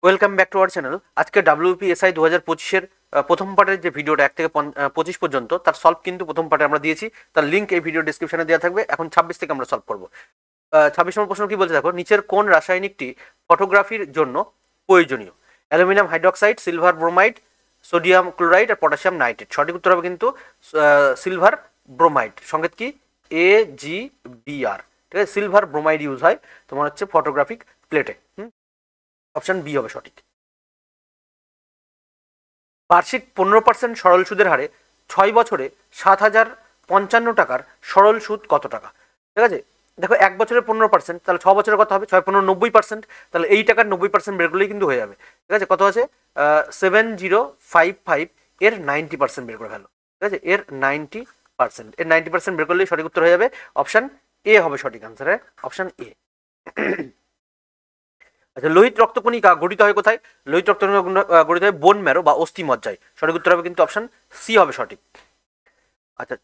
Welcome back to our channel. আজকে WPSI 2025-এর প্রথম পার্টের যে ভিডিওটা 1 থেকে 25 পর্যন্ত তার সলভ কিন্তু প্রথম পার্টে আমরা দিয়েছি। তার লিঙ্ক এই ভিডিও ডিসক্রিপশনে দেওয়া থাকবে। এখন 26 থেকে আমরা সলভ করব। 26 নম্বর প্রশ্ন কি বলছে দেখো, নিচের কোন রাসায়নিকটি ফটোগ্রাফির জন্য প্রয়োজনীয়? Aluminium hydroxide, silver bromide, sodium chloride আর পটাশিয়াম নাইট্রেট। সঠিক উত্তর হবে কিন্তু সিলভার ব্রোমাইড। সংকেত কি? AgBr। ঠিক আছে, সিলভার ব্রোমাইড ইউজ হয় তোমার হচ্ছে ফটোগ্রাফিক প্লেটে। অপশন বি হবে সঠিক। বার্ষিক 15% সরল সুদের হারে 6 বছরে 7,055 টাকার সরল সুদ কত টাকা? ঠিক আছে, দেখো 1 বছরে 15%, তাহলে 6 বছরে কত হবে? 6 15 90%, তাহলে এই টাকার 90% বের করলেই কিন্তু হয়ে যাবে। ঠিক আছে, কত আছে? 7055 এর 90% বের করে ফেলো। ঠিক আছে, এর 90%, এর 90% বের করলেই সঠিক উত্তর হয়ে যাবে। অপশন এ হবে সঠিক আনসার। Option A. আচ্ছা, লোহিত রক্তকণিকা গঠিত হয় কোথায়? লোহিত রক্তকণিকা গঠিত হয় বোন ম্যারো বা অস্থি মজ্জায়। সঠিক উত্তর হবে কিন্তু অপশন সি হবে সঠিক। আচ্ছা,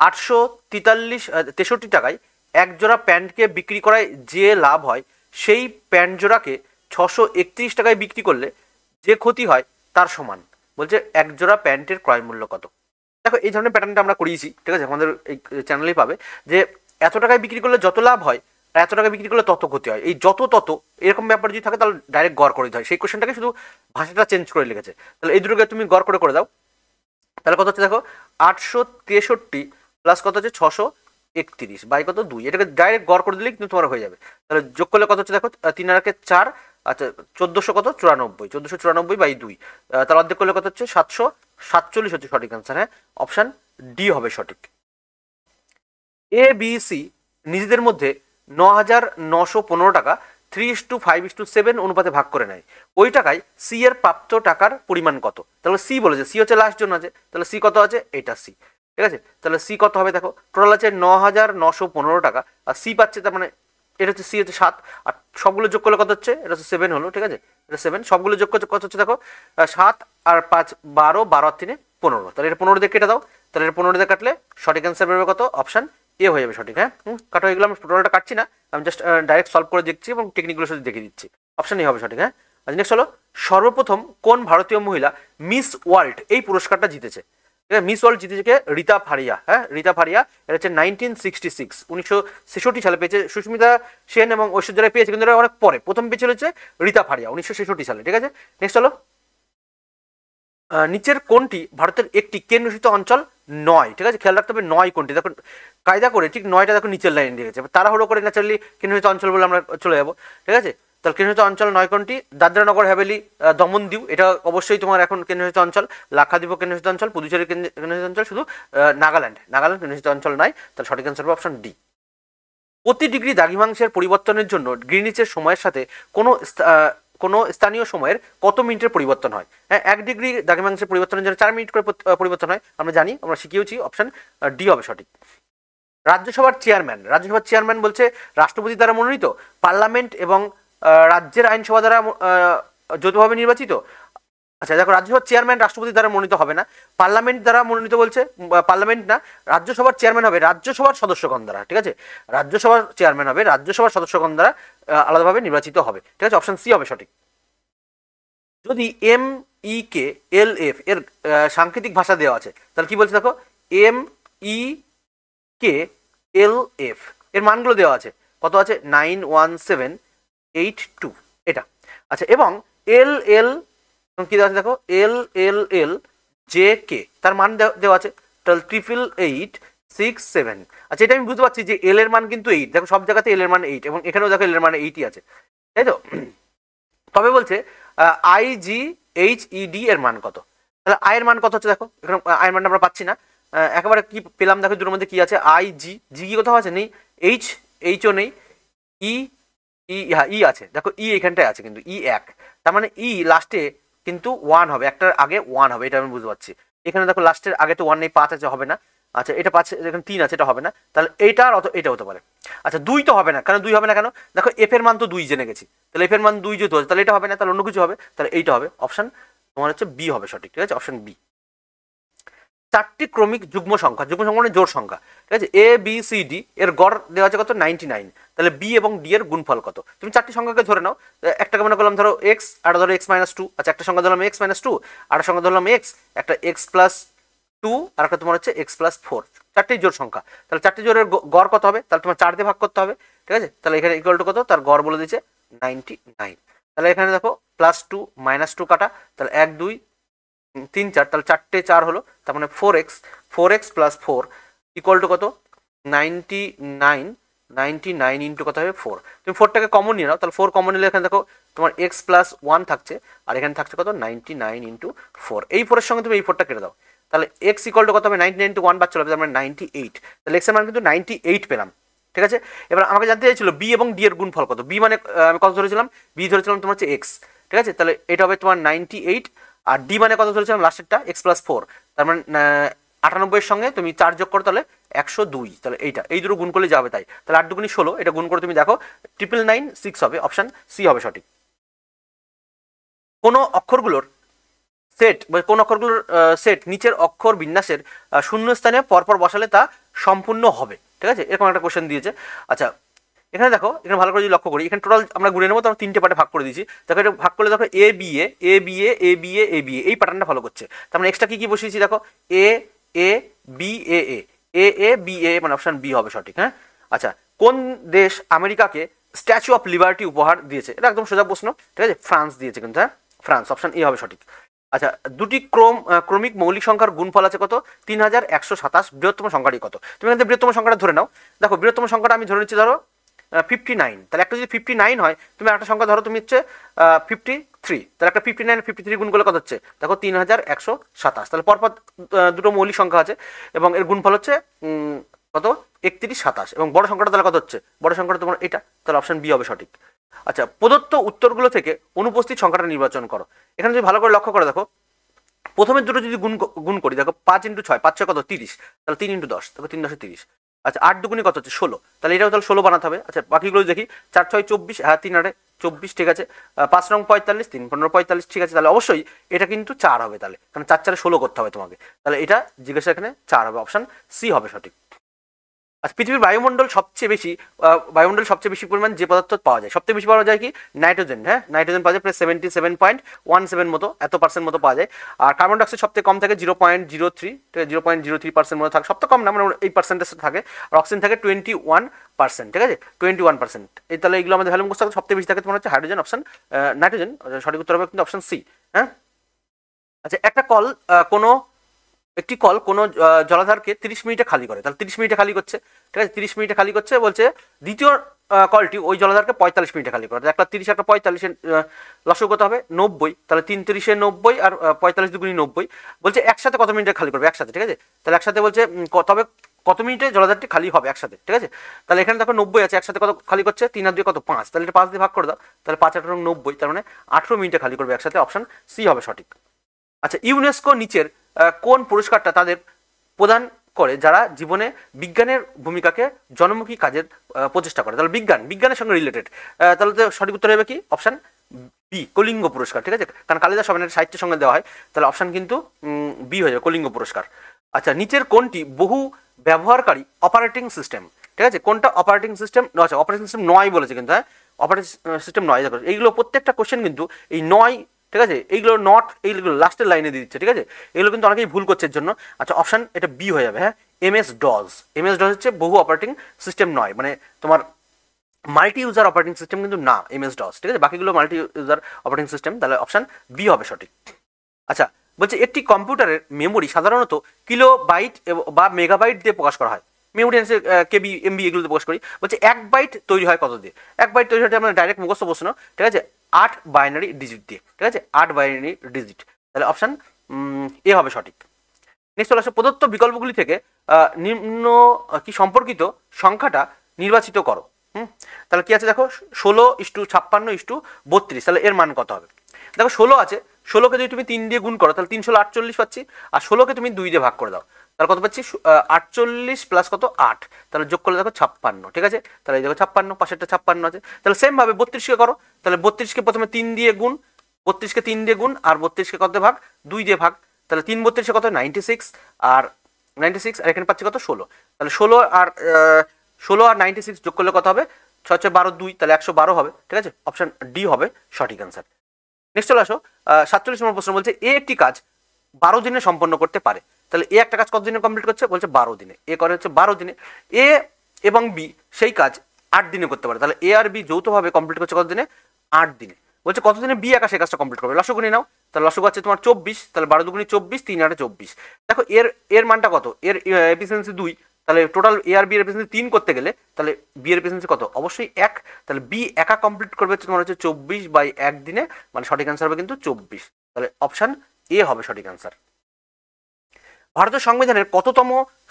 863 টাকায় এক জোড়া প্যান্টকে বিক্রি করায় যে লাভ হয় সেই প্যান্ট জোড়াকে 631 টাকায় বিক্রি করলে যে ক্ষতি হয় তার সমান। বলছে এক জোড়া প্যান্টের ক্রয় মূল্য কত? দেখো, এই ধরনের প্যাটার্নটা আমরা করিয়েছি। ঠিক আছে, আমাদের এই চ্যানেলেই পাবে যে এত টাকায় বিক্রি করলে যত লাভ হয়, এত টাকা বিক্রি করলে তত ক্ষতি হয়। এই যত তত এরকম ব্যাপার যদি থাকে তাহলে ডাইরেক্ট গড় করে দিতে হয়। সেই কোশ্চেনটাকে শুধু ভাষাটা চেঞ্জ করে লিখেছে। তাহলে এই দুটোকে তুমি গড় করে দাও। তাহলে কত হচ্ছে দেখো, 863 প্লাস কত হচ্ছে 631 বাই কত 2। এটাকে ডাইরেক্ট গড় করে দিলেই কিন্তু তোমার হয়ে যাবে। তাহলে যোগ করলে কত হচ্ছে দেখো, 3 আর 4। আচ্ছা, 1400 কত? 94। 1494 বাই 2। তার অর্ধেক করলে কত হচ্ছে? 747 হচ্ছে সঠিক আনসার। হ্যাঁ, অপশন ডি হবে সঠিক। ABC নিজেদের মধ্যে 9,915 টাকা 3:5:7 অনুপাতে ভাগ করে নেয়। ওই টাকায় সি এর প্রাপ্ত টাকার পরিমাণ কত? তাহলে সি বলেছে, সি হচ্ছে লাস্ট জন আছে, তাহলে সি কত আছে? এটা সি। ঠিক আছে, তাহলে সি কত হবে দেখো, টোটাল আছে 9,915 টাকা, আর সি পাচ্ছে তার মানে এটা হচ্ছে সি হচ্ছে 7, আর সবগুলো যোগ করলে কত হচ্ছে? এটা হচ্ছে 7 হলো। ঠিক আছে, এটা 7, সবগুলো যোগ করছে কত হচ্ছে দেখো, 7 আর 5 12, 12 আর 3 15। তাহলে এটা 15 দিয়ে কেটে দাও। তাহলে এটা 15 দিয়ে কাটলে সঠিক অ্যান্সার বেরোবে কত? অপশন এ হয়ে যাবে সঠিক। হ্যাঁ, কাটা হয়ে গেলে আমি টোটালটা কাটছি না, আমি জাস্ট ডাইরেক্ট সলভ করে দেখছি এবং টেকনিকগুলো শুধু দেখিয়ে দিচ্ছি। অপশন এ হবে সঠিক। হ্যাঁ, আজ নেক্সট হলো, সর্বপ্রথম কোন ভারতীয় মহিলা মিস ওয়ার্ল্ড এই পুরস্কারটা জিতেছে? মিস ওয়ার্ল্ড জিতেছে কে? রীতা ফারিয়া। হ্যাঁ, রীতা ফারিয়া। এটা হচ্ছে 1966, 1966 সালে পেয়েছে। সুস্মিতা সেন এবং ঐশ্বর্য রায় পেয়েছে, কিন্তু এটা অনেক পরে। প্রথম পেয়েছিল হচ্ছে রীতা ফারিয়া 1966 সালে। ঠিক আছে, নেক্সট হলো, নিচের কোনটি ভারতের একটি কেন্দ্রশাসিত অঞ্চল নয়? ঠিক আছে, খেয়াল রাখতে হবে নয় কোনটি। দেখো কায়দা করে ঠিক 9টা দেখো নিচের লাইন দিয়ে গেছে। তাড়াহুড়ো করে ন্যাচারালি কেন্দ্রশাসিত অঞ্চল বলে আমরা চলে যাবো। ঠিক আছে, তাহলে কেন্দ্রশাসিত অঞ্চল 9 কোনটি? দাদরা নগর হাভেলি, দমন দিউ এটা অবশ্যই তোমার এখন কেন্দ্রশাসিত অঞ্চল। লাক্ষাদ্বীপ কেন্দ্রশাসিত অঞ্চল, পুদুচেরি কেন্দ্রশাসিত অঞ্চল, শুধু নাগাল্যান্ড কেন্দ্রশাসিত অঞ্চল নয়। তাহলে সঠিক অ্যান্সার হবে অপশন ডি। প্রতি ডিগ্রি দ্রাঘিমাংশের পরিবর্তনের জন্য গ্রিনিচের সময়ের সাথে কোনো স্থানীয় সময়ের কত মিনিটের পরিবর্তন হয়? হ্যাঁ, 1 ডিগ্রি দ্রাঘিমাংশের পরিবর্তনের জন্য 4 মিনিট করে পরিবর্তন হয়, আমরা জানি, আমরা শিখিয়েছি। অপশন ডি হবে সঠিক। রাজ্যসভার চেয়ারম্যান বলছে রাষ্ট্রপতি দ্বারা মনোনীত, পার্লামেন্ট এবং রাজ্যের আইনসভা দ্বারা যৌথভাবে নির্বাচিত। আচ্ছা দেখো, রাজ্যসভার চেয়ারম্যান রাষ্ট্রপতি দ্বারা মনোনীত হবে না, পার্লামেন্ট দ্বারা মনোনীত বলছে। পার্লামেন্ট না, রাজ্যসভার চেয়ারম্যান হবে রাজ্যসভার সদস্যগণ দ্বারা। ঠিক আছে, রাজ্যসভার চেয়ারম্যান হবে রাজ্যসভার সদস্যগণ দ্বারা আলাদাভাবে নির্বাচিত হবে। ঠিক আছে, অপশন সি হবে সঠিক। যদি MEKLF এর সাংকেতিক ভাষা দেওয়া আছে, তাহলে কি বলছে দেখো, MEKLF এর মানগুলো দেওয়া আছে, কত আছে? 91782 এটা। আচ্ছা, এবং LL কি দেওয়া আছে দেখো, LLLJK তার মান দেওয়া আছে, তাহলে 88867। আচ্ছা, এটা আমি বুঝতে পারছি যে এল এর মান কিন্তু 8। দেখো সব জায়গাতে এল এর মান 8, এবং এখানেও দেখো এল এর মান 8ই আছে, তাই তো? তবে বলছে IGHED এর মান কত? তাহলে আই এর মান কত হচ্ছে দেখো, এখানে আই এর মানটা আমরা পাচ্ছি না। একেবারে কি পেলাম দেখো, দুটোর মধ্যে কি আছে? জি কি কোথাও আছে? নেই। এইচও নেই। ই হ্যাঁ, ই আছে, দেখো ই এখানটায় আছে, কিন্তু ই 1, তার মানে ই লাস্টে কিন্তু 1 হবে, একটার আগে 1 হবে, এটা আমি বুঝতে পারছি। এখানে দেখো লাস্টের আগে তো 1 নেই, 5 আছে, হবে না। আচ্ছা, এটা 5, এখানে 3 আছে, এটা হবে না। তাহলে এইটা আর এটা হতে পারে। আচ্ছা, 2 তো হবে না, কেন 2 হবে না কেন? দেখো এফ এর মান তো 2 জেনে গেছি, তাহলে এফ এর মান 2 যেহেতু আছে, তাহলে এটা হবে না, তাহলে অন্য কিছু হবে, তাহলে এইটা হবে। অপশন তোমার হচ্ছে বি হবে সঠিক। ঠিক আছে, অপশন বি। চারটি ক্রমিক যুগ্ম সংখ্যা মানে জোড় সংখ্যা, ঠিক আছে, এ বি সি ডি এর গড় দেওয়া আছে কত 99, তাহলে বি এবং ডি এর গুণফল কত? তুমি চারটি সংখ্যাকে ধরে নাও, একটাকে মনে করলাম ধরো এক্স, আর ধরো এক্স মাইনাস টু, আচ্ছা একটা সংখ্যা ধরলাম এক্স মাইনাস টু, আর সংখ্যা ধরলাম এক্স, একটা এক্স প্লাস টু, আর একটা তোমার হচ্ছে এক্স প্লাস ফোর, চারটি জোড় সংখ্যা, তাহলে চারটি জোড়ের গড় কত হবে? তাহলে তোমার 4 দিয়ে ভাগ করতে হবে, ঠিক আছে, তাহলে এখানে ইকুয়াল টু কত, তার গড় বলে দিয়েছে 99। তাহলে এখানে দেখো প্লাস টু মাইনাস টু কাটা, তাহলে 1 2 3 4, তাহলে 4টে 4 হলো, তার মানে 4x প্লাস 4 ইকুয়াল টু কত 99 ইন্টু কত হবে 4। তুমি 4টাকে কমন নিয়ে নাও, তাহলে 4 কমন নিলে এখানে দেখো তোমার x প্লাস 1 থাকছে, আর এখানে থাকছে কত 99 ইন্টু 4, এই 4 এর সঙ্গে তুমি এই 4টা কেটে দাও, তাহলে x ইকুয়াল টু কত হবে 99 ইন্টু 1 বাদ চলে যাবে, মানে 98, তাহলে x এর মান কিন্তু 98 পেলাম, ঠিক আছে। এবার আমাকে জানতে চাইছিল বি এবং ডি এর গুণফল কত, বি মানে আমি কত ধরেছিলাম, বি ধরেছিলাম তোমার হচ্ছে x, ঠিক আছে, তাহলে এটা হবে তোমার 98, আর ডি মানে কত ধরেছিলাম লাস্টেরটা এক্স প্লাস 4, তার মানে 98 এর সঙ্গে তুমি 4 যোগ করো তাহলে 102, তাহলে এই দুটো গুণ করলে যাবে, তাই তাহলে 8 দুগুণী 16, এটা গুণ করে তুমি দেখো 999 হবে, অপশন সি হবে সঠিক। কোন অক্ষরগুলোর সেট বা কোন অক্ষরগুলোর সেট নিচের অক্ষর বিন্যাসের শূন্য স্থানে পরপর বসালে তা সম্পূর্ণ হবে, ঠিক আছে, এরকম একটা কোশ্চেন দিয়েছে। আচ্ছা এখানে দেখো, এখানে ভালো করে যদি লক্ষ্য করি, এখানে টোটাল আমরা ঘুরে নেবো, তো আমরা 3টে পার্টে ভাগ করে দিয়েছি, দেখো এটা ভাগ করলে দেখো A B A A B A A B A A B A, এই প্যাটার্নটা ফলো করছে, তার মানে এক্সট্রা কি বসিয়েছি দেখো এ A B A A A A B A, মানে অপশন বি হবে সঠিক, হ্যাঁ। আচ্ছা কোন দেশ আমেরিকাকে স্ট্যাচু অফ লিবার্টি উপহার দিয়েছে? এটা একদম সোজা প্রশ্ন, ঠিক আছে, ফ্রান্স দিয়েছে কিন্তু, হ্যাঁ ফ্রান্স, অপশন এ হবে সঠিক। আচ্ছা দুটি ক্রমিক মৌলিক সংখ্যার গুণফল আছে কত 3127, বৃহত্তম সংখ্যাটি কত? তুমি এখানে বৃহত্তম সংখ্যাটা ধরে নাও, দেখো বৃহত্তম সংখ্যাটা আমি ধরে নিচ্ছি ধরো 59, তাহলে একটা যদি 59 হয়, তুমি একটা সংখ্যা ধরো তুমি হচ্ছে 53, তাহলে একটা 59 53 গুণ করলে কত হচ্ছে দেখো 3127, তাহলে পরপর দুটো মৌলিক সংখ্যা আছে এবং এর গুণফল হচ্ছে কত 3127, এবং বড় সংখ্যাটা তাহলে কত হচ্ছে, বড় সংখ্যাটা তোমার এটা, তাহলে অপশন বি হবে সঠিক। আচ্ছা প্রদত্ত উত্তরগুলো থেকে অনুপস্থিত সংখ্যাটা নির্বাচন করো, এখানে যদি ভালো করে লক্ষ্য করে দেখো প্রথমের দুটো যদি গুণ করি, দেখো 5 ইন্টু 6, 5 6 কত 30, তাহলে 3 ইন্টু 10, দেখো 3 10 30, আচ্ছা 8 দুগুণি কত হচ্ছে 16, তাহলে এটাও তাহলে 16 বানাতে হবে। আচ্ছা বাকিগুলো দেখি 4 6 24, হ্যাঁ 3 8 24, ঠিক আছে, 5 9 45, 3 15 45, ঠিক আছে, তাহলে অবশ্যই এটা কিন্তু 4 হবে, তাহলে কারণ 4 4 16 করতে হবে তোমাকে, তাহলে এটা জিজ্ঞাসা এখানে 4 হবে, অপশন সি হবে সঠিক। আচ্ছা পৃথিবীর বায়ুমণ্ডল সবচেয়ে বেশি পরিমাণ যে পদার্থ পাওয়া যায়, সবচেয়ে বেশি পাওয়া যায় কি নাইট্রোজেন, হ্যাঁ নাইট্রোজেন পাওয়া যায় প্রায় 77.17 মতো, এত পার্সেন্ট মতো পাওয়া যায়, আর কার্বন ডাইঅক্সাইড সবচেয়ে কম থাকে 0.03, 0.03% মতো থাকে, সবচেয়ে কম না মানে এই পার্সেন্টেজ থাকে, আর অক্সিজেন থাকে 21%, ঠিক আছে 21%, এই তাহলে এইগুলো আমাদের ভ্যালু মুখস্থ, সবচেয়ে বেশি থাকে তোমার হচ্ছে হাইড্রোজেন, অপশন নাইট্রোজেন, সঠিক উত্তর হবে কিন্তু অপশন সি, হ্যাঁ। আচ্ছা একটি কল কোনো জলাধারকে 30 মিনিটে খালি করে, তাহলে 30 মিনিটে খালি করছে, ঠিক আছে 30 মিনিটে খালি করছে, বলছে দ্বিতীয় কলটি ওই জলাধারকে 45 মিনিটে খালি করে, একটা 30 একটা 45 লসগু কত হবে 90, তাহলে 3 30 90 আর 45 দুগুণি 90, বলছে একসাথে কত মিনিটে খালি করবে, একসাথে, ঠিক আছে, তাহলে একসাথে বলছে তবে কত মিনিটে জলাধারটি খালি হবে একসাথে, ঠিক আছে, তাহলে এখানে দেখো 90 আছে, একসাথে কত খালি করছে 3 আর 2 কত 5, তাহলে এটা 5 দিয়ে ভাগ করে দাও, তাহলে 5 8 90, তার মানে 18 মিনিটে খালি করবে একসাথে, অপশন সি হবে সঠিক। আচ্ছা ইউনেস্কো নিচের কোন পুরস্কারটা তাদের প্রদান করে যারা জীবনে বিজ্ঞানের ভূমিকাকে জনমুখী কাজের প্রচেষ্টা করে, তাহলে বিজ্ঞানের সঙ্গে রিলেটেড, তাহলে তো সঠিক উত্তর হবে কি অপশন বি কলিঙ্গ পুরস্কার, ঠিক আছে, কারণ কালিদাস সমানের সাহিত্যের সঙ্গে দেওয়া হয়, তাহলে অপশন কিন্তু বি হয়ে যাবে কলিঙ্গ পুরস্কার। আচ্ছা নিচের কোনটি বহু ব্যবহারকারী অপারেটিং সিস্টেম, ঠিক আছে, কোনটা অপারেটিং সিস্টেম, আচ্ছা অপারেটিং সিস্টেম নয় বলেছে কিন্তু, হ্যাঁ অপারেটিং সিস্টেম নয়, দেখো এইগুলো প্রত্যেকটা কোশ্চেন কিন্তু এই নয়, ঠিক আছে, এইগুলো নট, এইগুলো লাস্টের লাইনে দিয়ে দিচ্ছে, ঠিক আছে, এগুলো কিন্তু অনেকেই ভুল করছে এর জন্য। আচ্ছা অপশন এটা বি হয়ে যাবে, হ্যাঁ এমএস ডস হচ্ছে বহু অপারেটিং সিস্টেম নয়, মানে তোমার মাল্টি ইউজার অপারেটিং সিস্টেম কিন্তু না এমএস ডস, ঠিক আছে, বাকিগুলো মাল্টি ইউজার অপারেটিং সিস্টেম, তাহলে অপশন বি হবে সঠিক। আচ্ছা বলছে একটি কম্পিউটারের মেমোরি সাধারণত কিলোবাইট বা মেগাবাইট দিয়ে প্রকাশ করা হয়, মেমোরি হচ্ছে কেবি এমবি এগুলোতে প্রকাশ করি, বলছে 1 বাইট তৈরি হয় কত দিয়ে, 1 বাইট তৈরি হয় আমরা ডাইরেক্ট মুখস্থ প্রশ্ন, ঠিক আছে 8 বাইনারি ডিজিট দিয়ে, ঠিক আছে 8 বাইনারি ডিজিট, তাহলে অপশন এ হবে সঠিক। নেক্সট চলে আসে প্রদত্ত বিকল্পগুলি থেকে নিম্ন কি সম্পর্কিত সংখ্যাটা নির্বাচিত করো, তাহলে কি আছে দেখো 16:56:32, তাহলে এর মান কত হবে, দেখো 16 আছে, 16কে যদি তুমি 3 দিয়ে গুণ করো তাহলে 348 পাচ্ছি, আর 16কে তুমি 2 দিয়ে ভাগ করে দাও তাহলে কত পাচ্ছি 48 প্লাস কত 8, তাহলে যোগ করলে দেখো 56, ঠিক আছে, তাহলে এই দেখো 56, পাশেরটা 56 আছে, তাহলে সেম ভাবে 32কে করো, তাহলে 32কে প্রথমে 3 দিয়ে গুণ, 32কে 3 দিয়ে গুণ আর 32কে কত দিয়ে ভাগ 2 দিয়ে ভাগ, তাহলে 3 32 কত 96, আর 96 আর এখানে পাচ্ছি কত 16, তাহলে 16 আর 96 যোগ করলে কত হবে 6 6 12 2, তাহলে 112 হবে। ঠিক আছে, অপশন ডি হবে সঠিক অ্যান্সার। নেক্সট চলে আসো 47 নম্বর প্রশ্ন বলছে এ একটি কাজ 12 দিনে সম্পন্ন করতে পারে। তাহলে এ একটা কাজ কত দিনে কমপ্লিট করছে, বলছে 12 দিনে। এ করে হচ্ছে 12 দিনে, এ এবং বি সেই কাজ 8 দিনে করতে পারে। তাহলে এ আর বি যৌথভাবে কমপ্লিট করছে কত দিনে, 8 দিনে। বলছে কত দিনে বি একা সেই কাজটা কমপ্লিট করবে, লসগু নিয়ে নাও। তাহলে লসগু আছে তোমার 24, তাহলে 12 দুগুণে 24, 3 8 24। দেখো এর মানটা কত, এর এফিসিয়েন্সি 2, তাহলে টোটাল এ আর বি এর এফিসিয়েন্সি 3 করতে গেলে তাহলে বি এর এফিসিয়েন্সি কত, অবশ্যই 1। তাহলে বি একা কমপ্লিট করবে হচ্ছে তোমার হচ্ছে 24/1 দিনে, মানে সঠিক অ্যান্সার হবে কিন্তু 24। তাহলে অপশন এ হবে সঠিক অ্যান্সার। ভারতের সংবিধানের কততম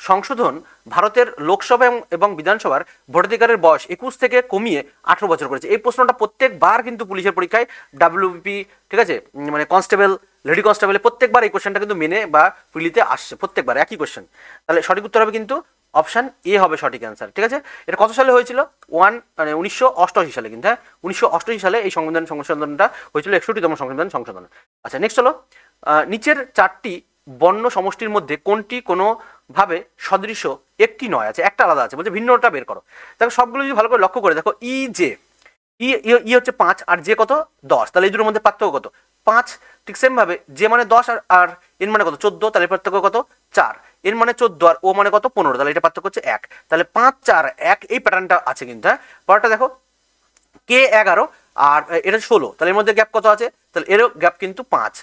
সংশোধন ভারতের লোকসভা এবং বিধানসভার ভোটাধিকারের বয়স 21 থেকে কমিয়ে 18 বছর করেছে? এই প্রশ্নটা প্রত্যেকবার কিন্তু পুলিশের পরীক্ষায় ডাব্লিউবিপি, ঠিক আছে, মানে কনস্টেবল, লেডি কনস্টেবলে প্রত্যেকবার এই কোশ্চেনটা কিন্তু মেনে বা প্রিলিতে আসছে, প্রত্যেকবার একই কোশ্চেন। তাহলে সঠিক উত্তর হবে কিন্তু অপশন এ হবে সঠিক অ্যান্সার। ঠিক আছে, এটা কত সালে হয়েছিল, 1988 সালে কিন্তু, হ্যাঁ 1988 সালে এই সংবিধান সংশোধনটা হয়েছিল, 61তম সংবিধান সংশোধন। আচ্ছা নেক্সট হলো নিচের 4টি বর্ণ সমষ্টির মধ্যে কোনটি কোনোভাবে সদৃশ একটি নয় আছে, একটা আলাদা আছে, বলছে ভিন্নটা বের করো। দেখো সবগুলো যদি ভালো করে লক্ষ্য করে দেখো, ই যে ই হচ্ছে 5 আর যে কত 10, তাহলে এই দুটোর মধ্যে পার্থক্য কত 5। ঠিক সেম ভাবে যে মানে 10 আর এন মানে কত 14, তাহলে পার্থক্য কত 4। এর মানে 14 আর ও মানে কত 15, তাহলে এটা পার্থক্য হচ্ছে 1। তাহলে 5 4 1 এই প্যাটার্নটা আছে কিন্তু। হ্যাঁ পরেরটা দেখো কে 11 আর এটা 16, তাহলে এর মধ্যে গ্যাপ কত আছে, তাহলে এরও গ্যাপ কিন্তু 5।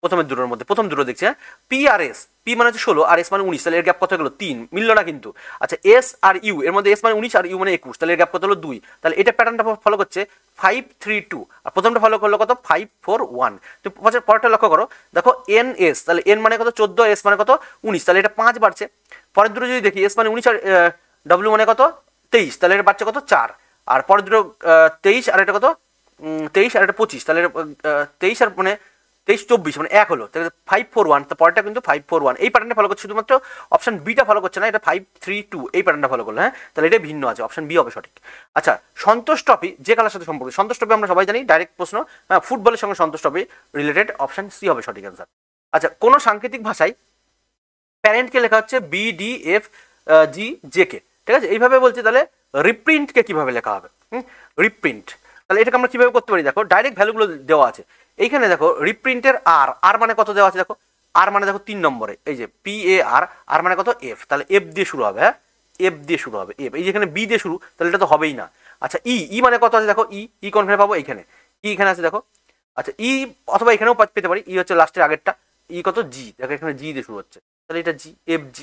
প্রথমের দুটোর মধ্যে প্রথম দুটো দেখছি। হ্যাঁ পি আর এস, পি মানে হচ্ছে 16 আর এস মানে 19, তাহলে এর গ্যাপ কত হলো 3, মিললো না কিন্তু। আচ্ছা এস আর ইউ, এর মধ্যে এস মানে 19 আর ইউ মানে 21, তাহলে এর গ্যাপ কত হলো 2, তাহলে এটা প্যাটার্নটা ফলো করছে 5 3 2, আর প্রথমটা ফলো করলো কত 5 4 1। তো পরেরটা লক্ষ্য করো দেখো এন এস, তাহলে এন মানে কত 14, এস মানে কত 19, তাহলে এটা 5 বাড়ছে। পরের দুটো যদি দেখি এস মানে 19 আর ডব্লিউ মানে কত 23, তাহলে এটা বাড়ছে কত 4। আর পরের দুটো 23 আর এটা কত 23 আর এটা 25, তাহলে 23 আর মানে 23 24 মানে 1 হলো, তাহলে 5 4 1, তো পরেরটা কিন্তু 5 4 1 এই প্যাটার্নটা ফলো করছে, শুধুমাত্র অপশন বিটা ফলো করছে না, এটা 5 3 2 এই প্যাটার্নটা ফলো করলো। হ্যাঁ তাহলে এটা ভিন্ন আছে, অপশন বি হবে সঠিক। আচ্ছা সন্তোষ ট্রফি যে খেলার সাথে সম্পর্কিত, সন্তোষ ট্রফি আমরা সবাই জানি ডাইরেক্ট প্রশ্ন, হ্যাঁ ফুটবলের সঙ্গে সন্তোষ ট্রফি রিলেটেড, অপশন সি হবে সঠিক অ্যান্সার। আচ্ছা কোন সাংকেতিক ভাষায় প্যারেন্টকে লেখা হচ্ছে BDF GJK, ঠিক আছে, এইভাবে বলছে। তাহলে রিপ্রিন্টকে কিভাবে লেখা হবে, রিপ্রিন্ট, তাহলে এটাকে আমরা কিভাবে করতে পারি, দেখো ডাইরেক্ট ভ্যালুগুলো দেওয়া আছে এইখানে। দেখো রিপ্রিন্টের আর মানে কত দেওয়া আছে, দেখো আর মানে দেখো 3 নম্বরে এই যে PAR, আর মানে কত F, তাহলে F দিয়ে শুরু হবে। হ্যাঁ F দিয়ে শুরু হবে, F, এই যেখানে B দিয়ে শুরু, তাহলে এটা তো হবেই না। আচ্ছা ই মানে কত আছে, দেখো ই কোনখানে পাবো, এইখানে এখানে আছে দেখো। আচ্ছা অথবা এখানেও পেতে পারি, হচ্ছে লাস্টের আগেরটা, কত জি, দেখো এখানে জি দিয়ে শুরু হচ্ছে, তাহলে এটা জি FG।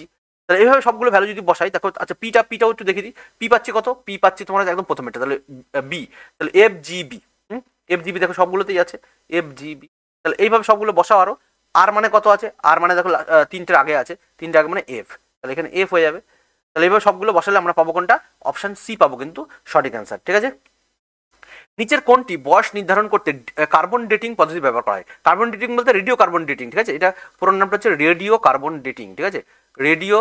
তাহলে এইভাবে সবগুলো ভ্যালু যদি বসাই দেখো। আচ্ছা পিটাও একটু দেখে দিই, পি পাচ্ছি কত, পি পাচ্ছি তোমার একদম প্রথমেরটা, তাহলে বি, তাহলে FGB, FGB দেখো সবগুলোতেই আছে FGB। তাহলে এইভাবে সবগুলো বসাও। আরো আর মানে কত আছে, আর মানে দেখো 3টের আগে আছে, 3টের আগে মানে F, তাহলে এখানে F হয়ে যাবে। তাহলে এইভাবে সবগুলো বসালে আমরা পাবো কোনটা, অপশন সি পাবো কিন্তু সঠিক অ্যান্সার। ঠিক আছে, নিচের কোনটি বয়স নির্ধারণ করতে কার্বন ডেটিং পদ্ধতি ব্যবহার করা হয়? কার্বন ডেটিং বলতে রেডিও কার্বন ডেটিং, ঠিক আছে, এটা পুরো নামটা হচ্ছে রেডিও কার্বন ডেটিং। ঠিক আছে, রেডিও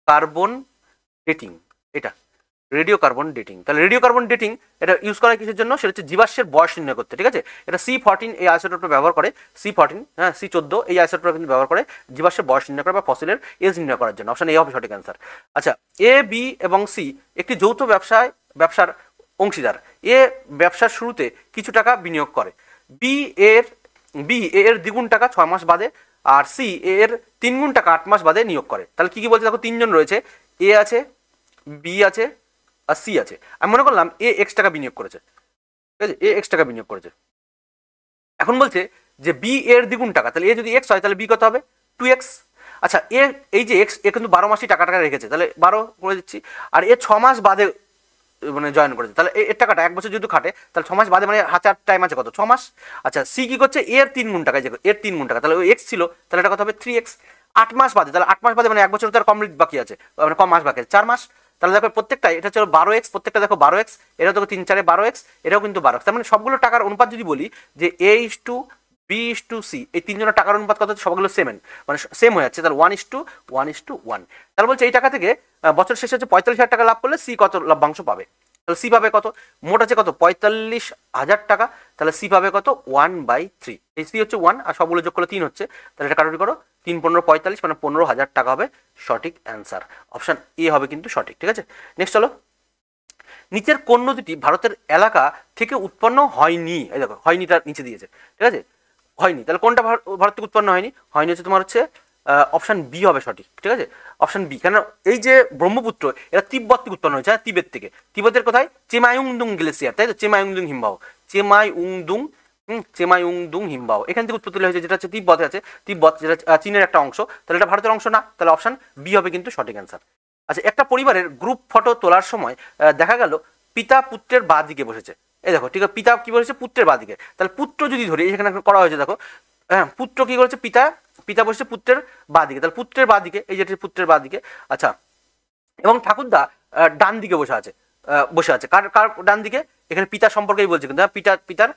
কার্বন ডেটিং, এটা রেডিও কার্বন ডেটিং। তাহলে রেডিও কার্বন ডেটিং এটা ইউজ করা কিসের জন্য, সেটা হচ্ছে জীবাশ্মের বয়স নির্ণয় করতে। ঠিক আছে, এটা C14 এই আইসোটোপটা ব্যবহার করে, C14 হ্যাঁ C14 এই আইসোটোপটা কিন্তু ব্যবহার করে জীবাশ্মের বয়স নির্ণয় করা বা ফসিলের এজ নির্ণয় করার জন্য। অপশন এ হবে সঠিক অ্যান্সার। আচ্ছা A B এবং C একটি যৌথ ব্যবসার অংশীদার। এ ব্যবসার শুরুতে কিছু টাকা বিনিয়োগ করে, বি এর দ্বিগুণ টাকা 6 মাস বাদে, আর সি এর 3 গুণ টাকা 8 মাস বাদে নিয়োগ করে। তাহলে কি কি বলছে দেখো, 3জন রয়েছে, এ আছে, বি আছে আর সি আছে। আমি মনে করলাম এ এক্স টাকা বিনিয়োগ করেছে, ঠিক আছে, এ এক্স টাকা বিনিয়োগ করেছে। এখন বলছে যে বি এর দ্বিগুণ টাকা, তাহলে এ যদি এক্স হয় তাহলে বি কত হবে 2x। আচ্ছা এই যে এক্স, এ কিন্তু 12 মাসই টাকা রেখেছে, তাহলে 12 করে দিচ্ছি। আর এ 6 মাস বাদে মানে জয়েন করেছে, তাহলে এর টাকাটা 1 বছর যেহেতু খাটে, তাহলে 6 মাস বাদে মানে হাজার টাইম আছে কত 6 মাস। আচ্ছা সি কি করছে, এর 3 গুণ টাকা, এর 3 গুণ টাকা, তাহলে ওই এক্স ছিল, তাহলে এটা কত হবে 3x। 8 মাস বাদে, তাহলে 8 মাস বাদে মানে 1 বছর তার কমপ্লিট বাকি আছে, মানে কম মাস বাকি আছে 4 মাস। তাহলে দেখো প্রত্যেকটা এটা ছিল 12x, প্রত্যেকটা দেখো 12x, এটা দেখো 3 4 12x, এটাও কিন্তু 12x। তার মানে সবগুলো টাকার অনুপাত যদি বলি যে A:B:C, এই 3 জনের টাকার অনুপাত কত হচ্ছে, সবগুলো মানে সেম হয়ে যাচ্ছে, তাহলে 1:1:1। তাহলে বলছে এই টাকা থেকে বছর শেষে হচ্ছে 45,000 টাকা লাভ করলে সি কত লভ্যাংশ পাবে। তাহলে সি পাবে কত, মোট আছে কত 45,000 টাকা, তাহলে সি পাবে কত 1/3, এই সি হচ্ছে 1 আর সবগুলো যোগ করলে 3 হচ্ছে, তাহলে এটা কাটাকুটি করো 3 15 45 মানে 15,000 টাকা হবে সঠিক অ্যান্সার, অপশন এ হবে কিন্তু সঠিক। ঠিক আছে, নেক্সট চলো, নিচের কোন নদীটি ভারতের এলাকা থেকে উৎপন্ন হয়নি, এই দেখো হয়নিটা নিচে দিয়েছে, ঠিক আছে হয়নি, তাহলে কোনটা ভারত থেকে উৎপন্ন হয়নি, হয়নি হচ্ছে তোমার হচ্ছে অপশন বি হবে সঠিক। ঠিক আছে, অপশন বি, কেন এই যে ব্রহ্মপুত্র এটা তিব্বত থেকে উৎপন্ন হয়েছে, তিবেত থেকে, তিব্বতের কোথায় চেমায়ুংদুং গ্লেসিয়ার, তাই তো চেমায়ুংদুং হিমবাহ, চেমায়ুংদুং হিমবাহ এখান থেকে উৎপত্তি হয়েছে, যেটা হচ্ছে তিব্বতে আছে, তিব্বত যেটা চীনের একটা অংশ, তাহলে এটা ভারতের অংশ না, তাহলে অপশন বি হবে কিন্তু সঠিক অ্যান্সার। আচ্ছা, একটা পরিবারের গ্রুপ ফটো তোলার সময় দেখা গেল পিতা পুত্রের বাঁ দিকে বসেছে, এই দেখো ঠিক আছে, পিতা কি বলেছে পুত্রের বাঁ দিকে, তাহলে পুত্র যদি ধরি এখানে করা হয়েছে দেখো, হ্যাঁ পুত্র কি করেছে, পিতা বসেছে পুত্রের বাঁ দিকে, তাহলে পুত্রের বাঁ দিকে, এই যেটা পুত্রের বাঁ দিকে। আচ্ছা, এবং ঠাকুরদা ডান দিকে বসে আছে, কার কার ডান দিকে, এখানে পিতা সম্পর্কেই বলছে কিন্তু, পিতার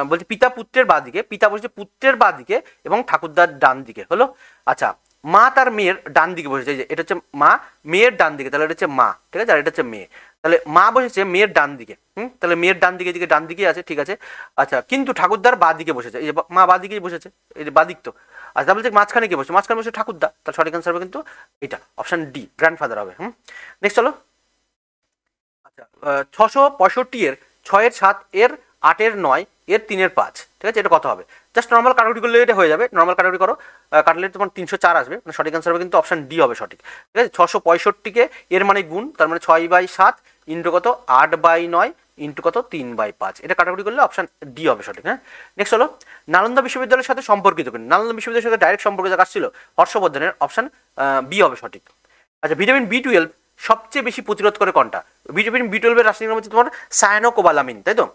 বলছে পিতা পুত্রের বাঁ দিকে, পিতা বসেছে পুত্রের বাঁ দিকে এবং ঠাকুরদার ডান দিকে হলো। আচ্ছা, মা তার মেয়ের ডান দিকে বসেছে, এই যে এটা হচ্ছে মা, মেয়ের ডান দিকে, তাহলে এটা হচ্ছে মা, ঠিক আছে, আর এটা হচ্ছে মেয়ে, তাহলে মা বসেছে মেয়ের ডান দিকে, তাহলে মেয়ের ডান দিকে, ডান দিকে আছে, ঠিক আছে। আচ্ছা, কিন্তু ঠাকুরদার বাঁ দিকে বসেছে, এই যে মা বাঁ দিকেই বসেছে, এই যে বাঁ দিক তো। আচ্ছা, বলছে মাঝখানে কে বসে, মাঝখানে বসে ঠাকুরদা, তাহলে সঠিক অ্যান্সার হবে কিন্তু এটা অপশন ডি, গ্র্যান্ডফাদার হবে। নেক্সট চলো, আচ্ছা 665 এর 6 এর 7 এর 8 এর 9 এর 3 এর 5, ঠিক আছে, এটা কত হবে, জাস্ট নর্মাল কাটাকুটি করলে এটা হয়ে যাবে, নর্মাল কাটাকুটি করো, কাটলে তোমার 304 আসবে, মানে সঠিক অ্যান্সার হবে কিন্তু অপশন ডি হবে সঠিক। ঠিক আছে, 665কে এর মানে গুণ, তার মানে 6/7 ইন্টু কত 8/9 ইন্টু কত 3/5, এটা কাটাকুটি করলে অপশন ডি হবে সঠিক। হ্যাঁ, নেক্সট হলো, নালন্দা বিশ্ববিদ্যালয়ের সাথে সম্পর্কিত কিনা, নালন্দা বিশ্ববিদ্যালয়ের সাথে ডাইরেক্ট সম্পর্কিত কাজ ছিল হর্ষবর্ধনের, অপশন বি হবে সঠিক। আচ্ছা, ভিটামিন বি12 সবচেয়ে বেশি প্রতিরোধ করে কোনটা, ভিটামিন বি12 এর রাসায়নিক নাম হচ্ছে তোমার সায়ানোকোবালামিন, তাই তো,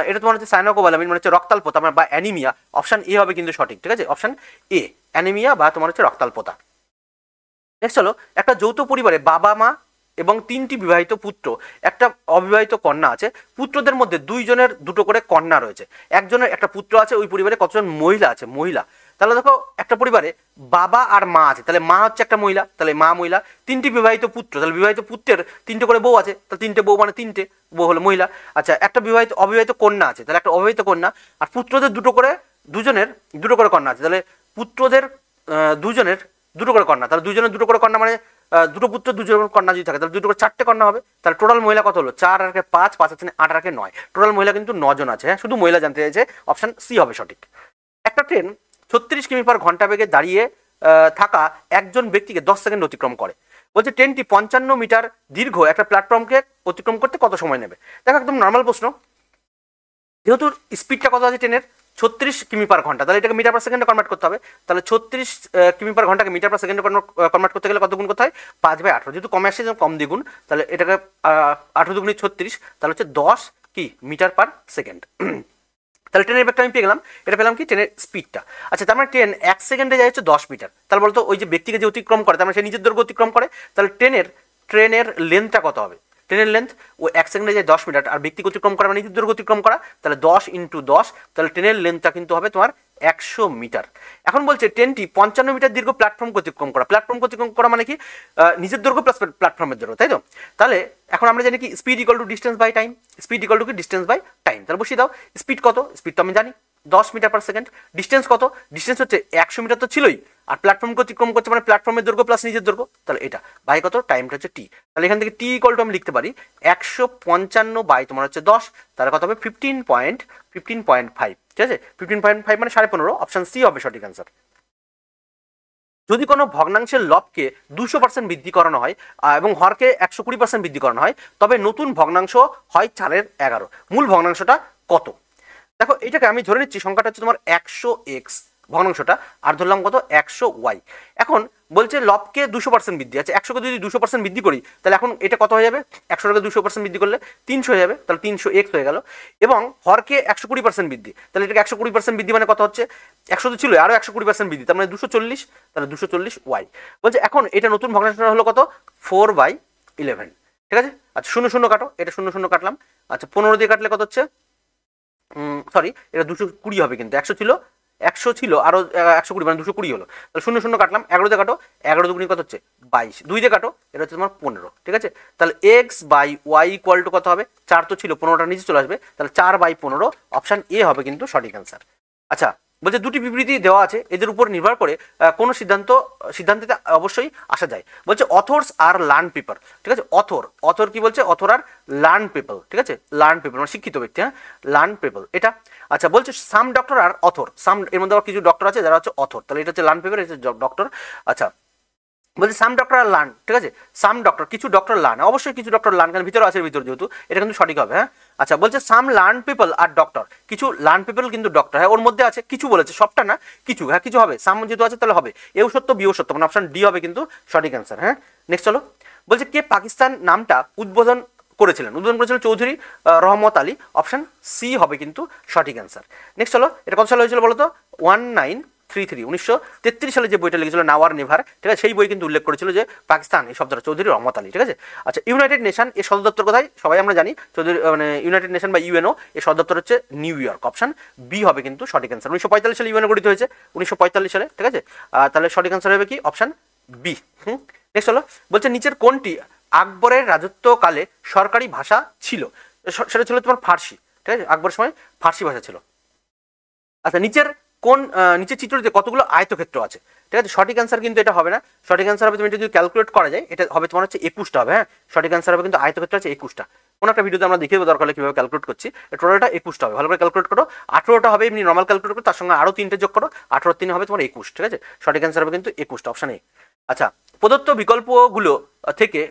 এটা তোমার হচ্ছে সায়ানোকোবালামিন মানে হচ্ছে রক্তাল্পতা বা অ্যানিমিয়া, অপশন এ হবে কিন্তু সঠিক। ঠিক আছে, অপশন এ অ্যানিমিয়া বা তোমার হচ্ছে রক্তাল্পতা। নেক্সট হলো, একটা যৌথ পরিবারে বাবা মা এবং 3টি বিবাহিত পুত্র, একটা অবিবাহিত কন্যা আছে, পুত্রদের মধ্যে 2 জনের 2টো করে কন্যা রয়েছে, একজনের একটা পুত্র আছে, ওই পরিবারে কতজন মহিলা আছে, মহিলা, তাহলে দেখো একটা পরিবারে বাবা আর মা আছে, তাহলে মা হচ্ছে একটা মহিলা, তাহলে মা মহিলা, 3টি বিবাহিত পুত্র, তাহলে বিবাহিত পুত্রের 3টে করে বউ আছে, তাহলে 3টে বউ মানে 3টে বউ হলো মহিলা। আচ্ছা, একটা অবিবাহিত কন্যা আছে, তাহলে একটা অবিবাহিত কন্যা, আর পুত্রদের দুজনের 2টো করে কন্যা আছে, তাহলে পুত্রদের দুজনের 2টো করে কন্যা, তাহলে 2জনের 2টো করে কন্যা মানে 2টো পুত্র 2জন কন্যা যদি থাকে, তাহলে 2টো করে 4টে কন্যা হবে, তাহলে টোটাল মহিলা কত হলো 4 আর 5, 5 আছে 8 আর 9, টোটাল মহিলা কিন্তু 9 জন আছে। হ্যাঁ, শুধু মহিলা জানতে চাইছে, অপশন সি হবে সঠিক। একটা ট্রেন 36 কিমি/ঘন্টা বেগে দাঁড়িয়ে থাকা একজন ব্যক্তিকে 10 সেকেন্ড অতিক্রম করে, বলছে ট্রেনটি 55 মিটার দীর্ঘ একটা প্ল্যাটফর্মকে অতিক্রম করতে কত সময় নেবে। দেখো একদম নর্মাল প্রশ্ন, যেহেতু স্পিডটা কত আছে ট্রেনের 36 কিমি/ঘন্টা, তাহলে এটাকে মিটার পার সেকেন্ডে কনভার্ট করতে হবে, তাহলে 36 কিমি/ঘন্টাকে মিটার পার সেকেন্ডে কনভার্ট করতে গেলে কত গুণ করতে হয় 5/18, যেহেতু কমে আসছে কম দ্বিগুণ, তাহলে এটাকে 18 দুগুণে 36, তাহলে হচ্ছে 10 কি মিটার পার সেকেন্ড। তাহলে ট্রেনের ব্যাগটা আমি পেয়ে গেলাম, এটা পেলাম কি ট্রেনের স্পিডটা। আচ্ছা, তার মানে ট্রেন 1 সেকেন্ডে যায় হচ্ছে 10 মিটার, তাহলে বলতো ওই যে ব্যক্তিকে যে অতিক্রম করে, তার মানে সে নিজের দৈর্ঘ্য অতিক্রম করে, তাহলে ট্রেনের লেন্থটা কত হবে, ট্রেনের লেন্থ ও 1 সেকেন্ডে যায় 10 মিটার, আর ব্যক্তি অতিক্রম করা মানে নিজের দৈর্ঘ্য অতিক্রম করা, তাহলে 10 × 10, তাহলে ট্রেনের লেন্থটা কিন্তু হবে তোমার 100 মিটার। এখন বলছে ট্রেনটি 55 মিটার দীর্ঘ প্ল্যাটফর্ম অতিক্রম করা মানে কি নিজের দৈর্ঘ্য প্লাস প্ল্যাটফর্মের দৈর্ঘ্য, তাই তো। তাহলে এখন আমরা জানি কি speed equal to distance by time, speed equal to কি ডিস্টেন্স বাই টাইম, তাহলে বসিয়ে দাও, স্পিড কত, স্পিড তো আমি জানি 10 মিটার পার সেকেন্ড, ডিস্টেন্স কত, ডিস্টেন্স হচ্ছে 100 মিটার তো ছিলই, আর প্ল্যাটফর্মকে অতিক্রম করছে মানে প্ল্যাটফর্মের দৈর্ঘ্য প্লাস নিজের দৈর্ঘ্য, তাহলে এটা বাই কত, টাইমটা হচ্ছে টি, তাহলে এখান থেকে টি ইকুয়াল টু আমি লিখতে পারি 155 বাই তোমার হচ্ছে 10, তাহলে কত হবে 15.5, ঠিক আছে, 15.5 মানে 15.5, অপশন সি হবে সঠিক অ্যান্সার। যদি কোনো ভগ্নাংশের লবকে 200% বৃদ্ধি করানো হয় এবং হরকে 120% বৃদ্ধি করানো হয়, তবে নতুন ভগ্নাংশ হয় 4/11, মূল ভগ্নাংশটা কত। দেখো এটাকে আমি ধরে নিচ্ছি সংখ্যাটা হচ্ছে তোমার 100x ভগ্নাংশটা, আর ধরলাম কত 100y। এখন বলছে লবকে 200% বৃদ্ধি আছে, 100কে যদি 200% বৃদ্ধি করি, তাহলে এখন এটা কত হয়ে যাবে, 100টাকে 200% বৃদ্ধি করলে 300 হয়ে যাবে, তাহলে 300x হয়ে গেল, এবং হরকে 120% বৃদ্ধি, তাহলে এটাকে 120% বৃদ্ধি মানে কত হচ্ছে 100 তো ছিল, আরও 120% বৃদ্ধি, তার মানে 240, তাহলে 240y। বলছে এখন এটা নতুন ভগ্নাংশটা হলো কত 4/11, ঠিক আছে। আচ্ছা 0 0 কাটো, এটা 0 0 কাটলাম, আচ্ছা 15 দিয়ে কাটলে কত হচ্ছে, সরি এটা 220 হবে, কিন্তু 100 ছিল 100 ছিল আরো 120 মানে 220 হলো, তাহলে 0 0 কাটলাম, 11 দিয়ে কাটো, 11 দুগুণি কত হচ্ছে 22, 2 দিয়ে কাটো, এটা হচ্ছে তোমার 15, ঠিক আছে। তাহলে x by Y equal to কত হবে, 4 তো ছিল, 15টা নিচে চলে আসবে, তাহলে 4/15, অপশন এ হবে কিন্তু সঠিক অ্যান্সার। আচ্ছা, বলছে দুটি বিবৃতি দেওয়া আছে, এদের উপর নির্ভর করে কোনো সিদ্ধান্তে অবশ্যই আসা যায়। বলছে অথর্স আর লার্ন পিপল, ঠিক আছে। অথর কি বলছে, অথর আর লার্ন পিপল, ঠিক আছে, লার্ন পিপল মানে শিক্ষিত ব্যক্তি, হ্যাঁ, লার্ন পিপল এটা। আচ্ছা, বলছে সাম ডক্টর আর অথর, সাম এর মধ্যে আবার কিছু ডক্টর আছে যারা হচ্ছে অথর, তাহলে এটা হচ্ছে লার্ন পিপল, এটা হচ্ছে ডক্টর। আচ্ছা, বলছে সাম ডক্টর আর লার্ন, ঠিক আছে, সাম ডক্টর কিছু ডক্টর লার্ন, অবশ্যই কিছু ডক্টর লার্ন, কারণ ভিতরে আছে, ভিতরে যেহেতু এটা কিন্তু সঠিক হবে, হ্যাঁ। আচ্ছা, বলছে সাম লার্ন পিপল আর ডক্টর, কিছু লার্ন পিপল কিন্তু ডক্টর, হ্যাঁ, ওর মধ্যে আছে কিছু বলেছে, সবটা না, কিছু, হ্যাঁ, কিছু হবে, সাম যেহেতু আছে তাহলে হবে, এও সত্য বিও সত্য, মানে অপশন ডি হবে কিন্তু সঠিক অ্যান্সার, হ্যাঁ। নেক্সট চলো, বলছে কে পাকিস্তান নামটা উদ্বোধন করেছিলেন চৌধুরী রহমত আলী, অপশন সি হবে কিন্তু সঠিক অ্যান্সার। নেক্সট চলো, এটা কত সালে হয়েছিল বলো তো, 1933 সালে যে বইটা লিখেছিল নাওয়ার নেভার, ঠিক আছে, সেই বই কিন্তু উল্লেখ করেছিল যে পাকিস্তান এই শব্দটা চৌধুরী রহমত আলী, ঠিক আছে। আচ্ছা, ইউনাইটেড নেশন এর সদর দপ্তর কোথায়, সবাই আমরা জানি, চৌধুরী মানে ইউনাইটেড নেশন বা ইউএনও এর সদর দপ্তর হচ্ছে নিউ ইয়র্ক, অপশন বি হবে কিন্তু সঠিক অ্যান্সার। 1945 সালে ইউএনও গঠিত হয়েছে, 1945 সালে, ঠিক আছে। তাহলে সঠিক অ্যান্সার হবে কি অপশন বি। নেক্সট হলো, বলছে নিচের কোনটি আকবরের রাজত্বকালে সরকারি ভাষা ছিল, সেটা ছিল তোমার ফার্সি, ঠিক আছে, আকবরের সময় ফার্সি ভাষা ছিল। আচ্ছা, নিচের চিত্রটিতে কতগুলো আয়তক্ষেত্র আছে, ঠিক আছে, সঠিক অ্যান্সার কিন্তু এটা হবে না, সঠিক অ্যান্সার হবে, তুমি যদি ক্যালকুলেট করা যায় এটা হবে তোমার হচ্ছে 21টা হবে, হ্যাঁ, সঠিক অ্যান্সার হবে কিন্তু আয়তক্ষেত্র আছে 21টা। কোনো একটা ভিডিওতে আমরা দেখিয়ে দেবো দরকার হলে কীভাবে ক্যালকুলেট করছি, টোটালটা 21টা হবে, ভালো করে ক্যালকুলেট করো। 18টা হবে এমনি নর্মাল ক্যালকুলেট করো, তার সঙ্গে আরও 3টে যোগ করো, 18 3 হবে তোমার 21, ঠিক আছে, সঠিক অ্যান্সার হবে কিন্তু 21টা, অপশন এ। আচ্ছা, প্রদত্ত বিকল্পগুলো থেকে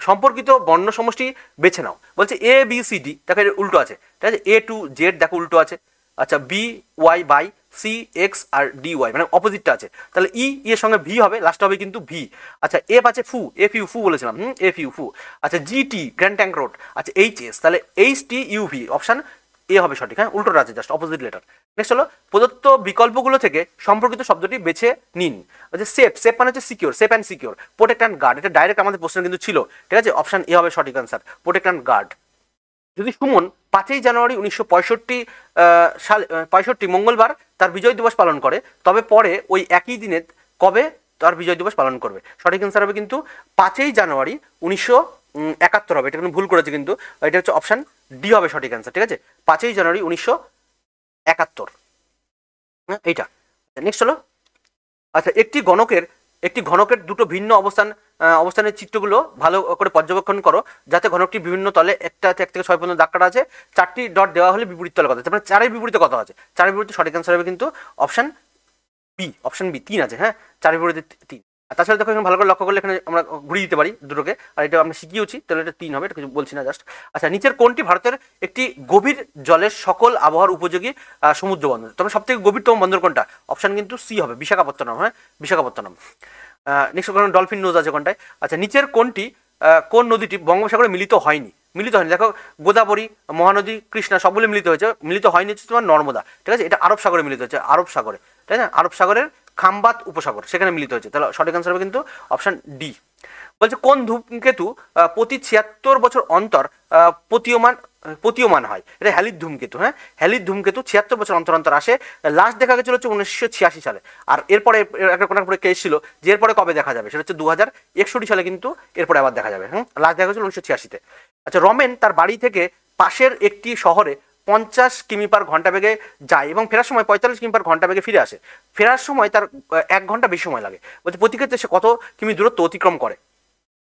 সম্পর্কিত বর্ণ সমষ্টি বেছে নাও, বলছে এ বি সি ডি, দেখো এর উল্টো আছে, ঠিক আছে, এ টু জেড দেখো উল্টো আছে। আচ্ছা, B Y by C X আর ডি ওয়াই মানে অপোজিটটা আছে, তাহলে ই এর সঙ্গে ভি হবে, লাস্ট হবে কিন্তু ভি। আচ্ছা, এফ আছে ফু, এফ ইউ ফু বলেছিলাম, এফ ইউ ফু। আচ্ছা, জি টি গ্র্যান্ড ট্যাঙ্ক রোড, আচ্ছা এইচ এস, তাহলে H T U V, option A হবে সঠিক, হ্যাঁ, উল্টোটা আছে জাস্ট অপোজিট লেটার। নেক্সট হলো, প্রদত্ত বিকল্পগুলো থেকে সম্পর্কিত শব্দটি বেছে নিন। সেফ মানে হচ্ছে secure, safe and secure, protect and guard, এটা ডাইরেক্ট আমাদের প্রশ্ন কিন্তু ছিল, ঠিক আছে, অপশন এ হবে সঠিক অ্যান্সার, প্রোটেক্ট অ্যান্ড গার্ড। যদি সুমন 5ই জানুয়ারি 1965 মঙ্গলবার তার বিজয় দিবস পালন করে, তবে পরে ওই একই দিনে কবে তার বিজয় দিবস পালন করবে, সঠিক অ্যান্সার হবে কিন্তু 5ই জানুয়ারি 1971 হবে, এটা কিন্তু ভুল করেছে কিন্তু, এটা হচ্ছে অপশন ডি হবে সঠিক অ্যান্সার, ঠিক আছে, 5ই জানুয়ারি 1971, হ্যাঁ, এইটা। নেক্সট হলো, আচ্ছা, একটি ঘনকের দুটো ভিন্ন অবস্থানের চিত্রগুলো ভালো করে পর্যবেক্ষণ করো, যাতে ঘনকটি বিভিন্ন তলে একটাতে 1 থেকে 6 পর্যন্ত দাগ কাটা আছে, 4টি ডট দেওয়া হলে বিপরীত তলে কথা আছে, মানে 4এর বিপরীতে কথা আছে, 4এর বিপরীতে সঠিক অ্যান্সার হবে কিন্তু অপশন বি 3 আছে, হ্যাঁ, 4এর বিপরীতে 3। আর তাছাড়া দেখো এখানে ভালো করে লক্ষ্য করলে এখানে আমরা ঘুরিয়ে দিতে পারি দুটোকে, আর এটা আমরা শিখিয়েছি, তাহলে এটা 3 হবে, এটা কিছু বলছি না জাস্ট। আচ্ছা, নিচের কোনটি ভারতের একটি গভীর জলের সকল আবহাওয়ার উপযোগী সমুদ্র বন্দর, তবে সব থেকে গভীরতম বন্দর কোনটা, অপশন কিন্তু সি হবে, বিশাখাপত্তনম, হ্যাঁ, বিশাখাপত্তনম। নেক্সট ওখানে ডলফিন নোজ আছে কোনটায়। আচ্ছা, নিচের কোন নদীটি বঙ্গোপসাগরে মিলিত হয়নি, দেখো গোদাবরী, মহানদী, কৃষ্ণা সবগুলো মিলিত হয়নি হচ্ছে তোমার নর্মদা, ঠিক আছে, এটা আরব সাগরে মিলিত হয়েছে, আরব সাগরে, তাই না, আরব সাগরের খাম্বাত উপসাগর সেখানে মিলিত হয়েছে, তাহলে সঠিক অ্যান্সার হবে কিন্তু অপশন ডি। বলছে কোন ধূমকেতু প্রতি 76 বছর অন্তর প্রতীয়মান হয়, এটা হ্যালির ধূমকেতু, হ্যাঁ, হ্যালির ধূমকেতু 76 বছর অন্তর অন্তর আসে, লাস্ট দেখা গেছিল হচ্ছে 1986 সালে, আর এরপরে একটা কেস ছিল যে এরপরে কবে দেখা যাবে, সেটা হচ্ছে 2061 সালে কিন্তু এরপরে আবার দেখা যাবে, হ্যাঁ, লাস্ট দেখা গেছিল 1986-তে। আচ্ছা, রমেন তার বাড়ি থেকে পাশের একটি শহরে 50 কিমি/ঘন্টা বেগে যায় এবং ফেরার সময় 45 কিমি/ঘন্টা বেগে ফিরে আসে, ফেরার সময় তার 1 ঘন্টা বেশি সময় লাগে, বলছে প্রতি ক্ষেত্রে সে কত কিমি দূরত্ব অতিক্রম করে।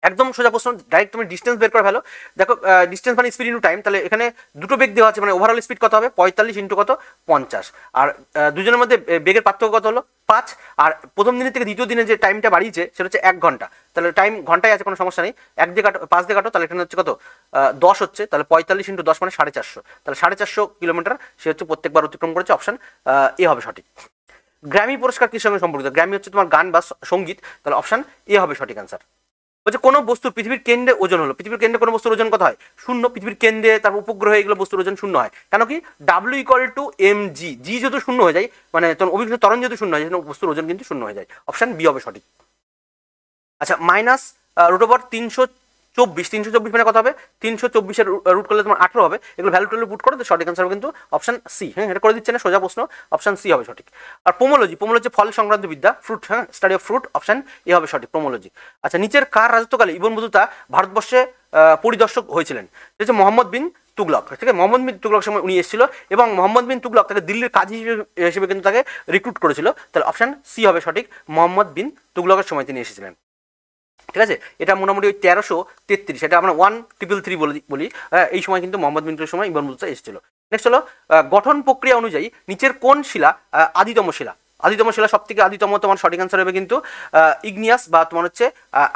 একদম সোজা প্রশ্ন, ডাইরেক্ট তুমি ডিস্টেন্স বের করে ফেলো, দেখো ডিস্টেন্স মানে স্পিড ইন্টু টাইম, তাহলে এখানে দুটো বেগ দেওয়া আছে, মানে ওভারঅল স্পিড কত হবে 45 ইন্টু কত 50, আর দুজনের মধ্যে বেগের পার্থক্য কত হলো 5, আর প্রথম দিনের থেকে দ্বিতীয় দিনে যে টাইমটা বাড়িয়েছে সেটা হচ্ছে 1 ঘন্টা, তাহলে টাইম ঘন্টায় আছে, কোনো সমস্যা নেই, 1 দিয়ে কাটো 5 দিয়ে কাটো, তাহলে এখানে হচ্ছে কত 10 হচ্ছে, তাহলে 45 ইন্টু 10 মানে 450, তাহলে 450 কিলোমিটার সে হচ্ছে প্রত্যেকবার অতিক্রম করেছে, অপশন এ হবে সঠিক। গ্র্যামি পুরস্কার কিসের সঙ্গে সম্পর্কিত, গ্র্যামি হচ্ছে তোমার গান বা সঙ্গীত, তাহলে অপশন এ হবে সঠিক অ্যান্সার। বলছে কোনো বস্তুর পৃথিবীর কেন্দ্রে ওজন হলো, পৃথিবীর কেন্দ্রে কোনো বস্তুর ওজন কত হয় 0, পৃথিবীর কেন্দ্রে তার উপগ্রহ এগুলো বস্তুর ওজন 0 হয়, কেন কি W = mg, জি যেহেতু 0 হয়ে যায়, মানে অভিকৃত ত্বরণ যেহেতু 0 হয়, সেজন্য বস্তুর ওজন কিন্তু 0 হয়ে যায়, অপশন বি হবে সঠিক। আচ্ছা, -√364 324 মানে কত হবে 324 রুট করলে তোমার 18 হবে। এগুলো ভ্যালু ট্যালু পুট করো, তো সঠিক অ্যান্সার হবে কিন্তু অপশন সি। হ্যাঁ, এটা করে দিচ্ছে না, সোজা প্রশ্ন, অপশন সি হবে সঠিক। আর পোমোলজি ফল সংক্রান্ত বিদ্যা, ফ্রুট, হ্যাঁ, study of fruit, option A হবে সঠিক, পোমোলজি। আচ্ছা, নিচের কার রাজত্বকালে ইবন বতুতা ভারতবর্ষে পরিদর্শক হয়েছিলেন? এটা হচ্ছে মোহাম্মদ বিন তুগলক। ঠিক আছে, মোহাম্মদ বিন তুগলক সময় উনি এসেছিল এবং মোহাম্মদ বিন তুগলক তাকে দিল্লির কাজী হিসেবে কিন্তু তাকে রিক্রুট করেছিল। তাহলে অপশন সি হবে সঠিক, মোহাম্মদ বিন তুগলকের সময় তিনি এসেছিলেন। ঠিক আছে, এটা মোটামুটি ওই 1333, এটা আমরা 1333 বলি। এই সময় কিন্তু মোহাম্মদ বিন তুগলকের সময় ইবন বতুতা এসেছিল। নেক্সট হলো গঠন প্রক্রিয়া অনুযায়ী নিচের কোন শিলা আদিতম শিলা? আদিতম শিলা সব থেকে আদিতম তোমার সঠিক অ্যান্সার হবে কিন্তু ইগনিয়াস বা তোমার হচ্ছে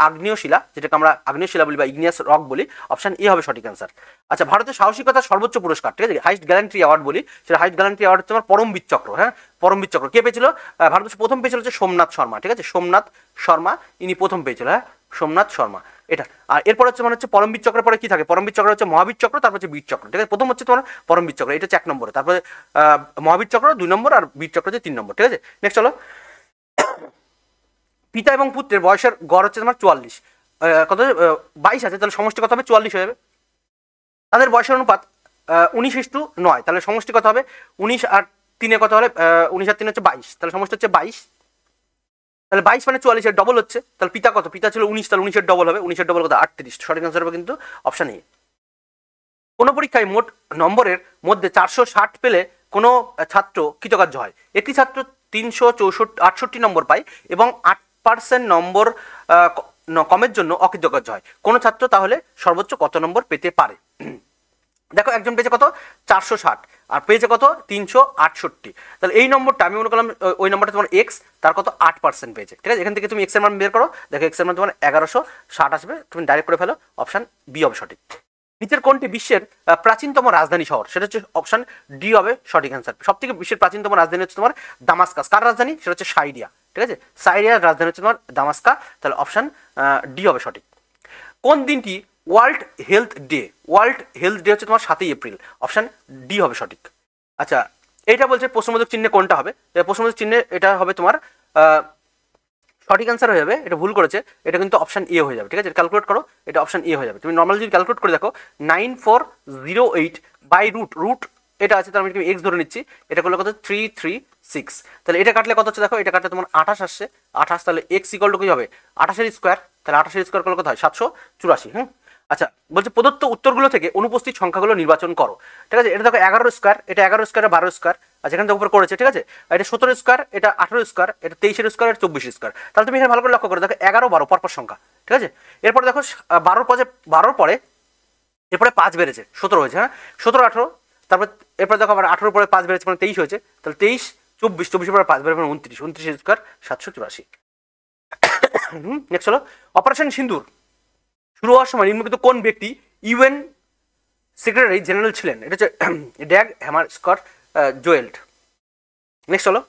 আগ্নেয় শিলা, যেটাকে আমরা আগ্নেয় শিলা বলি বা ইগনিয়াস রক বলি, অপশন এ হবে সঠিক অ্যান্সার। আচ্ছা, ভারতের সাহসিকতার সর্বোচ্চ পুরস্কার, ঠিক আছে, হাইস্ট গ্যালান্ট্রি অ্যাওয়ার্ড বলি, সেটা হাইস্ট গ্যালান্ট্রি অ্যাওয়ার্ড হচ্ছে তোমার পরমবীর চক্র। হ্যাঁ, পরমবীর চক্র কে পেয়েছিল? ভারতবর্ষ প্রথম পেয়েছিল হচ্ছে সোমনাথ শর্মা। ঠিক আছে, সোমনাথ শর্মা ইনি প্রথম পেয়েছিল। হ্যাঁ, সোমনাথ শর্মা এটা। আর এরপর হচ্ছে মানে হচ্ছে পরমবীর চক্রের পরে কি থাকে? পরমবীর চক্র হচ্ছে মহাবীর চক্র, তারপর হচ্ছে বীর চক্র। ঠিক আছে, প্রথম হচ্ছে তোমার পরমবীর চক্র, এটা হচ্ছে 1 নম্বরে, তারপরে মহাবীর চক্র 2 নম্বর, আর বীর চক্র হচ্ছে 3 নম্বর। ঠিক আছে, নেক্সট হলো পিতা এবং পুত্রের বয়সের গড় হচ্ছে তোমার 44, কত 22 আছে, তাহলে সমষ্টি কত হবে? 44 হয়ে যাবে। তাদের বয়সের অনুপাত 19:9, তাহলে সমষ্টি কত হবে? 19 আর 3 কত হলে 19 আর 3 হচ্ছে 22, তাহলে সমষ্টি হচ্ছে 22। তাহলে 22 মানে 44 এর ডবল হচ্ছে, তাহলে পিতা কত? পিতা ছিল 19, তাহলে 19 এর ডবল হবে, 19 এর ডবল কত? 38। সঠিক অ্যান্সার হবে কিন্তু অপশন এ। কোন পরীক্ষায় মোট নম্বরের মধ্যে 460 পেলে কোনো ছাত্র কৃতকার্য হয়? একটি ছাত্র 368 নম্বর পায় এবং 8% নম্বর কমের জন্য অকৃতকার্য হয়। কোন ছাত্র তাহলে সর্বোচ্চ কত নম্বর পেতে পারে? দেখো, একজন পেয়েছে কত? 460, আর পেয়েছে কত? 368। তাহলে এই নম্বরটা আমি মনে করলাম ওই নম্বরটা তোমার এক্স, তার কত? 8% পেয়েছে। ঠিক আছে, এখান থেকে তুমি এক্স এর মান বের করো, দেখো এক্স এর মান তোমার 1160 আসবে, তুমি ডাইরেক্ট করে ফেলো, অপশন বি হবে সঠিক। নিচের কোনটি বিশ্বের প্রাচীনতম রাজধানী শহর? সেটা হচ্ছে অপশন ডি হবে সঠিক অ্যান্সার। সব থেকে বিশ্বের প্রাচীনতম রাজধানী হচ্ছে তোমার দামাস্কাস। কার রাজধানী? সেটা হচ্ছে সাইরিয়া। ঠিক আছে, সাইরিয়ার রাজধানী হচ্ছে তোমার দামাস্কা, তাহলে অপশন ডি হবে সঠিক। কোন দিনটি world health day? World health day হচ্ছে তোমার 7 এপ্রিল, অপশন ডি হবে সঠিক। আচ্ছা, এইটা বলছে প্রশ্নবোধক চিহ্নে কোনটা হবে? প্রশ্নবোধক চিহ্নে এটা হবে তোমার সঠিক অ্যান্সার হয়ে যাবে, এটা ভুল করেছে, এটা কিন্তু অপশন এ হয়ে যাবে। ঠিক আছে, ক্যালকুলেট করো, এটা অপশন এ হয়ে যাবে। তুমি নর্মাল যদি ক্যালকুলেট করে দেখো 9408 বাই রুট এটা আছে, তার মানে তুমি এক্স ধরে নিচ্ছি, এটা করলে কত? 336। তাহলে এটা কাটলে কত হচ্ছে? দেখো, এটা কাটলে তোমার 28 আসছে, 28, তাহলে এক্স ইকুয়াল টু কি হবে? 28 স্কোয়ার, তাহলে 28 স্কোয়ার করলে কত হয়? 784। হুম, আচ্ছা, বলছে প্রদত্ত উত্তরগুলো থেকে অনুপস্থিত সংখ্যাগুলো নির্বাচন করো। ঠিক আছে, এটা দেখো 11 স্কোয়ার, এটা 11 স্কোয়ার, 12 স্কোয়ার, আচ্ছা এখানে তো উপর করেছে। ঠিক আছে, এটা 17 স্কোয়ার, এটা 18 স্কোয়ার, এটা 23 স্কোয়ার, এটা 24 স্কোয়ার। তাহলে তুমি এখানে ভালো করে লক্ষ্য করো, দেখো 11 12 পরপর সংখ্যা। ঠিক আছে, এরপরে দেখো 12 পরে এরপরে 5 বেড়েছে, 17 হয়েছে। হ্যাঁ, 17 18, তারপর এরপরে দেখো আবার 18 পরে 5 বেড়েছে, মানে 23 হয়েছে, তাহলে 23 24, 24 পরে 5 বেড়ে 29, 29 স্কোয়ার 784। নেক্সট হলো অপারেশন সিন্দুর শুরু হওয়ার সময় নিম্নলিখিত কোন ব্যক্তি ইউএন সেক্রেটারি জেনারেল ছিলেন? এটা হচ্ছে ড্যাগ হ্যামার স্কট জোয়েল্ট। নেক্সট হলো,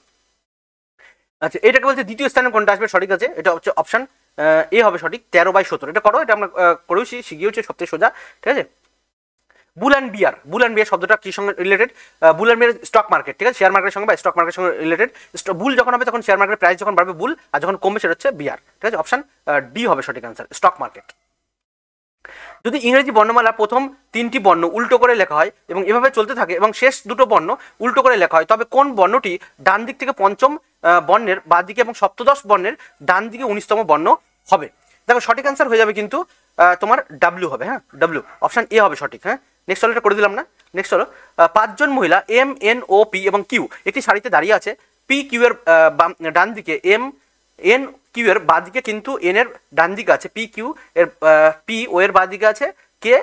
আচ্ছা এটাকে বলছে দ্বিতীয় স্থানে কোনটা আসবে? সঠিক আছে, এটা হচ্ছে অপশন এ হবে সঠিক, 13/17। এটা করো, এটা আমরা করেছি, শিখিয়েছি, সবথেকে সোজা। ঠিক আছে, বুল অ্যান্ড বিয়ার শব্দটা কি সঙ্গে related? Bull and bear stock market. ঠিক আছে, শেয়ার মার্কেটের সঙ্গে বা স্টক মার্কেটের সঙ্গে রিলেটেড। বুল যখন হবে তখন শেয়ার মার্কেটের প্রাইস যখন বাড়বে বুল, আর যখন কমবে সেটা হচ্ছে বিয়ার। ঠিক আছে, অপশন ডি হবে সঠিক অ্যান্সার, স্টক মার্কেট। যদি ইংরেজি বর্ণমালার প্রথম 3টি বর্ণ উল্টো করে লেখা হয় এবং এভাবে চলতে থাকে এবং শেষ দুটো বর্ণ উল্টো করে লেখা হয়, তবে কোন বর্ণটি ডান দিক থেকে পঞ্চম বর্ণের বাঁ দিকে এবং সপ্তদশ বর্ণের ডান দিকে 19তম বর্ণ হবে? দেখো, সঠিক অ্যান্সার হয়ে যাবে কিন্তু তোমার ডাব্লিউ হবে। হ্যাঁ, ডাব্লিউ, অপশন এ হবে সঠিক। হ্যাঁ, নেক্সট হলো, এটা করে দিলাম না। নেক্সট হলো 5 জন মহিলা এম এন ও পি এবং কিউ একটি সারিতে দাঁড়িয়ে আছে। পি কিউ এর ডান দিকে, এন কিউ এর বাঁ দিকে কিন্তু এন এর ডান দিকে আছে, পি কিউ এর পি ও এর বাঁ দিকে আছে, কে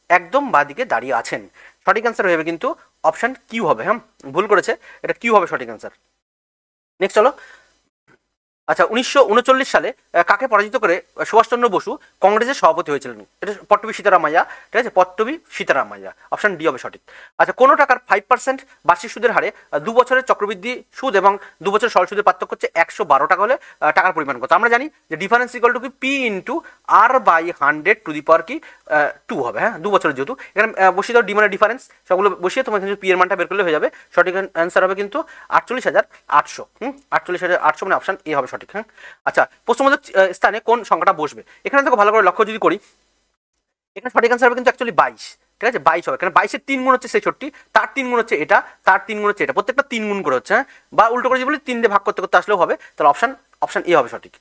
একদম বাঁ দিকে দাঁড়িয়ে আছেন? সঠিক অ্যান্সার হয়ে যাবে কিন্তু অপশন কিউ হবে। হ্যাঁ, ভুল করেছে, এটা কিউ হবে সঠিক অ্যান্সার। নেক্সট হলো, আচ্ছা 1939 সালে কাকে পরাজিত করে সুভাষচন্দ্র বসু কংগ্রেসের সভাপতি হয়েছিলেন? এটা পট্টবী সীতারামাইয়া। ঠিক আছে, পট্টবী সীতারামাইয়া, অপশন ডি হবে সঠিক। আচ্ছা, কোনো টাকার 5% বার্ষিক সুদের হারে 2 বছরের চক্রবৃদ্ধি সুদ এবং 2 বছরের সরল সুদের পার্থক্য হচ্ছে 112 টাকা হলে টাকার পরিমাণ কত? আমরা জানি যে ডিফারেন্স ইকুয়াল টু কি P into R by 100 to the power কি 2 হবে। হ্যাঁ, 2 বছরের যেহেতু এখানে বসিয়ে দাও, ডি মানে ডিফারেন্স, সবগুলো বসিয়ে তোমার কিন্তু পি এর মানটা বের করলে হয়ে যাবে। সঠিক অ্যান্সার হবে কিন্তু 48,800। 48,800 মানে অপশন এ হবে সঠিক। হ্যাঁ, আচ্ছা প্রশ্নবোধক স্থানে কোন সংখ্যাটা বসবে? এখানে দেখো ভালো করে লক্ষ্য যদি করি, এখানে সঠিক অ্যান্সার হবে কিন্তু অ্যাকচুয়ালি 22, ঠিক আছে 22 হবে, কারণ 22-এর 3 গুণ হচ্ছে 66, তার 3 গুণ হচ্ছে এটা, তার 3 গুণ হচ্ছে এটা, প্রত্যেকটা 3 গুণ করে হচ্ছে, হ্যাঁ, বা উল্টো করে যদি বলি 3 দিয়ে ভাগ করতে করতে আসলেও হবে, তাহলে অপশন এ হবে সঠিক।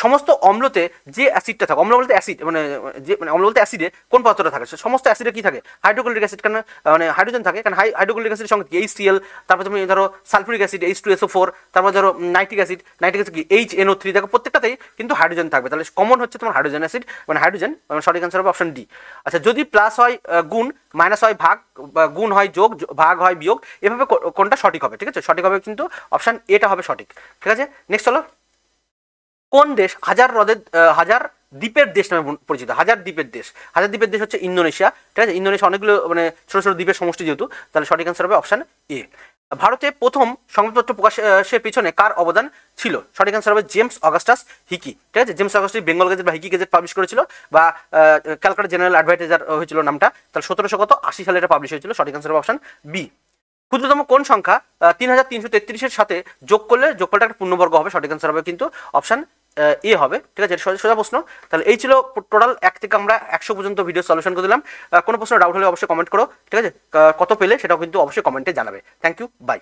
সমস্ত অম্লতে যে অ্যাসিডটা থাকে, অম্ল বলতে অ্যাসিড মানে যে মানে অম্ল বলতে অ্যাসিডে কোন পদার্থটা থাকে, সমস্ত অ্যাসিডে কি থাকে, হাইড্রোক্লোরিক অ্যাসিড, কারণ মানে হাইড্রোজেন থাকে, কারণ হাইড্রোক্লোরিক অ্যাসিডের সঙ্গে HCl, তারপর তুমি ধরো সালফুরিক অ্যাসিড H2SO4, তারপর ধরো নাইট্রিক অ্যাসিড কি HNO3, দেখো প্রত্যেকটাতেই কিন্তু হাইড্রোজেন থাকবে, তাহলে কমন হচ্ছে তোমার হাইড্রোজেন অ্যাসিড, মানে হাইড্রোজেন, মানে সঠিক অ্যান্সার হবে অপশন ডি। আচ্ছা, যদি প্লাস হয় গুণ, মাইনাস হয় ভাগ, বা গুণ হয় যোগ, ভাগ হয় বিয়োগ, এভাবে কোনটা সঠিক হবে, ঠিক আছে, সঠিক হবে কিন্তু অপশন এটা হবে সঠিক, ঠিক আছে। নেক্সট হলো, কোন দেশ হাজার দ্বীপের দেশ নামে পরিচিত? হাজার দ্বীপের দেশ, হাজার দ্বীপের দেশ হচ্ছে ইন্দোনেশিয়া, ঠিক আছে। ইন্দোনেশিয়া অনেকগুলো মানে ছোট ছোট দ্বীপের সমষ্টি যেহেতু, তাহলে সঠিক অ্যান্সার হবে অপশন এ। ভারতে প্রথম সংবাদপত্র প্রকাশের পিছনে কার অবদান ছিল? সঠিক অ্যান্সার হবে জেমস অগাস্টাস হিকি, ঠিক আছে। জেমস অগাস্টাস বেঙ্গল গেজেট বা হিকি গেজেট পাবলিশ করেছিল, বা ক্যালকাটা জেনারেল অ্যাডভাইজার হয়েছিল নামটা, তাহলে 1780 সালে এটা পাবলিশ হয়েছিল, সঠিক অ্যান্সার হবে অপশন বি। ক্ষুদ্রতম কোন সংখ্যা 3333-এর সাথে যোগ করলে যোগফলটা একটা পূর্ণবর্গ হবে? সঠিক অ্যান্সার হবে কিন্তু অপশন এ হবে, ঠিক আছে। সোজা প্রশ্ন। তাহলে এই ছিল টোটাল 1 থেকে আমরা 100 পর্যন্ত ভিডিও সলিউশন করে দিলাম। কোনো প্রশ্ন ডাউট হলে অবশ্যই কমেন্ট করো, ঠিক আছে। কত পেলে সেটাও কিন্তু অবশ্যই কমেন্টে জানাবে। Thank you, by.